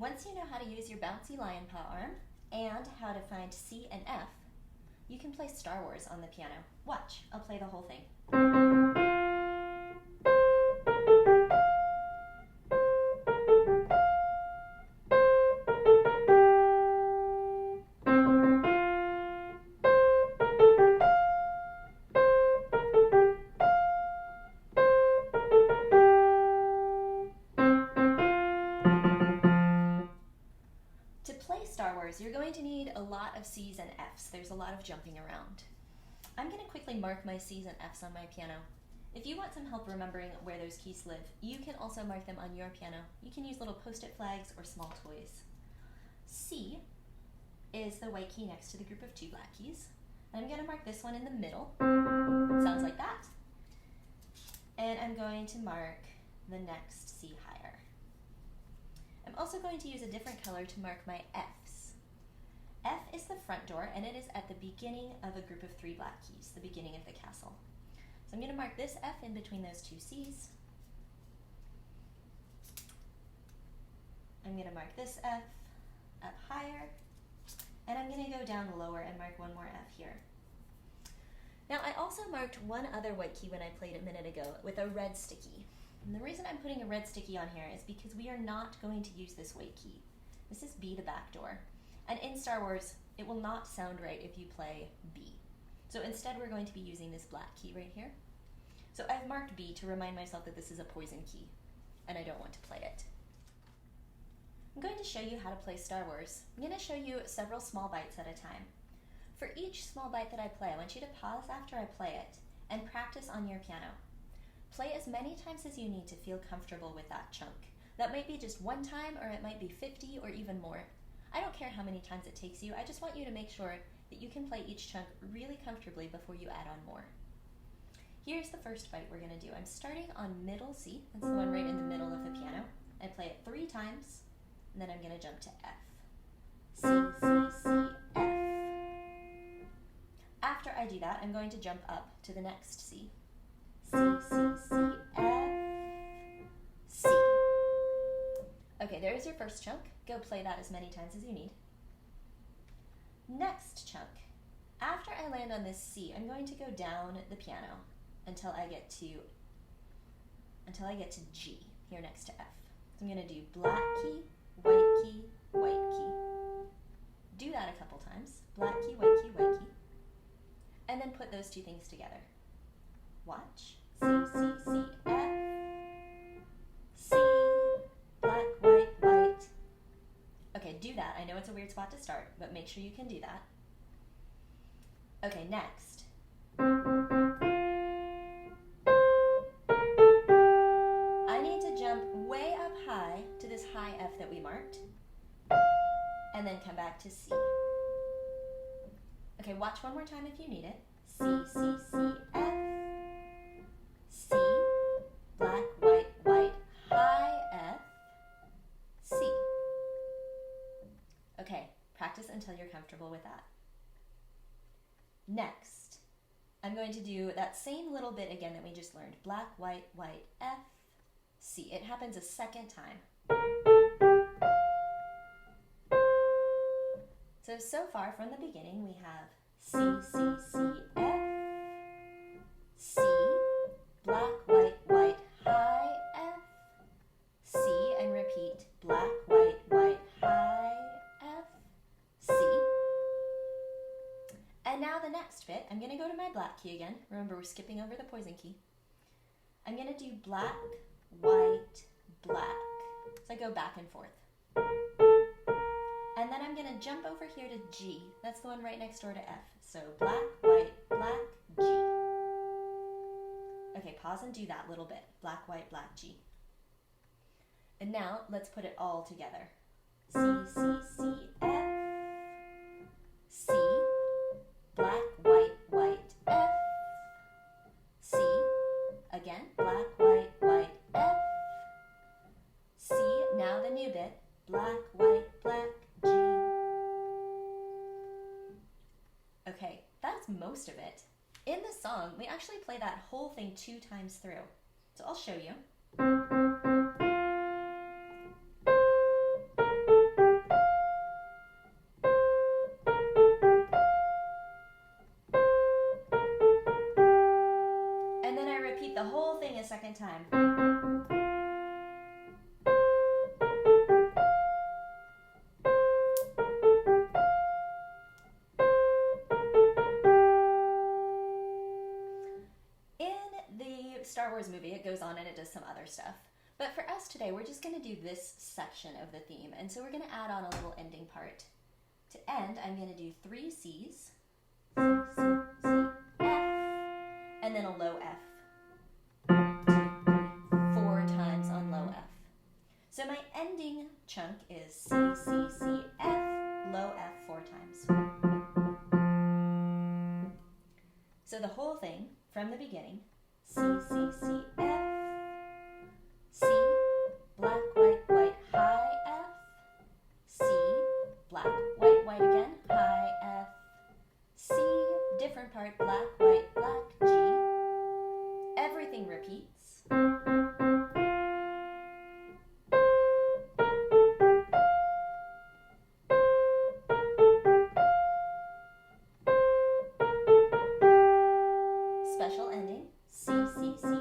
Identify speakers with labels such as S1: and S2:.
S1: Once you know how to use your bouncy lion paw arm and how to find C and F, you can play Star Wars on the piano. Watch, I'll play the whole thing. To play Star Wars, you're going to need a lot of C's and F's. There's a lot of jumping around. I'm going to quickly mark my C's and F's on my piano. If you want some help remembering where those keys live, you can also mark them on your piano. You can use little post-it flags or small toys. C is the white key next to the group of 2 black keys. And I'm going to mark this one in the middle. Sounds like that. And I'm going to mark the next C higher. I'm also going to use a different color to mark my F's. F is the front door, and it is at the beginning of a group of 3 black keys, the beginning of the castle. So I'm going to mark this F in between those 2 C's. I'm going to mark this F up higher, and I'm going to go down lower and mark one more F here. Now I also marked one other white key when I played a minute ago with a red sticky. And the reason I'm putting a red sticky on here is because we are not going to use this white key. This is B, the back door. And in Star Wars, it will not sound right if you play B. So instead we're going to be using this black key right here. So I've marked B to remind myself that this is a poison key, and I don't want to play it. I'm going to show you how to play Star Wars. I'm going to show you several small bites at a time. For each small bite that I play, I want you to pause after I play it and practice on your piano. Play as many times as you need to feel comfortable with that chunk. That might be just one time, or it might be 50 or even more. I don't care how many times it takes you, I just want you to make sure that you can play each chunk really comfortably before you add on more. Here's the first bite we're going to do. I'm starting on middle C, that's the one right in the middle of the piano. I play it 3 times, and then I'm going to jump to F. C, C, C, F. After I do that, I'm going to jump up to the next C. C, C, C, F, C. Okay, there's your first chunk. Go play that as many times as you need. Next chunk. After I land on this C, I'm going to go down the piano until I get to G, here next to F. So I'm going to do black key, white key, white key. Do that a couple times. Black key, white key, white key. And then put those 2 things together. Watch. C, C, C, F, C, black, white, white. Okay, do that. I know it's a weird spot to start, but make sure you can do that. Okay, next. I need to jump way up high to this high F that we marked, and then come back to C. Okay, watch one more time if you need it. C, C, C, F, C, black, white, white, high F, C. Okay, practice until you're comfortable with that. Next, I'm going to do that same little bit again that we just learned. Black, white, white, F, C. It happens a second time. So far from the beginning we have C, C, C, F, C, black, white, white, high, F, C, and repeat, black, white, white, high, F, C. And now the next bit, I'm going to go to my black key again. Remember, we're skipping over the poison key. I'm going to do black, white, black. So I go back and forth. And then I'm going to jump over here to G. That's the one right next door to F. So black, white, black, G. Okay, pause and do that little bit. Black, white, black, G. And now let's put it all together. C, C, C, F, C, black, white, white, F, C, again, black, white, white, F, C, now the new bit, black, white, black, G. Okay, that's most of it. In the song, we actually play that whole thing 2 times through. So I'll show you. goes on and it does some other stuff. But for us today, we're just going to do this section of the theme. And so we're going to add on a little ending part. To end, I'm going to do 3 C's, C, C, C, F, and then a low F. 1, 2, 3, 4 times on low F. So my ending chunk is C, C, C, F, low F 4 times. So the whole thing, from the beginning, C, C, C, F, C, black, white, white, high F, C, black, white, white again, high F, C, different part, black, white, black, G. Everything repeats. Special ending, C, C, C,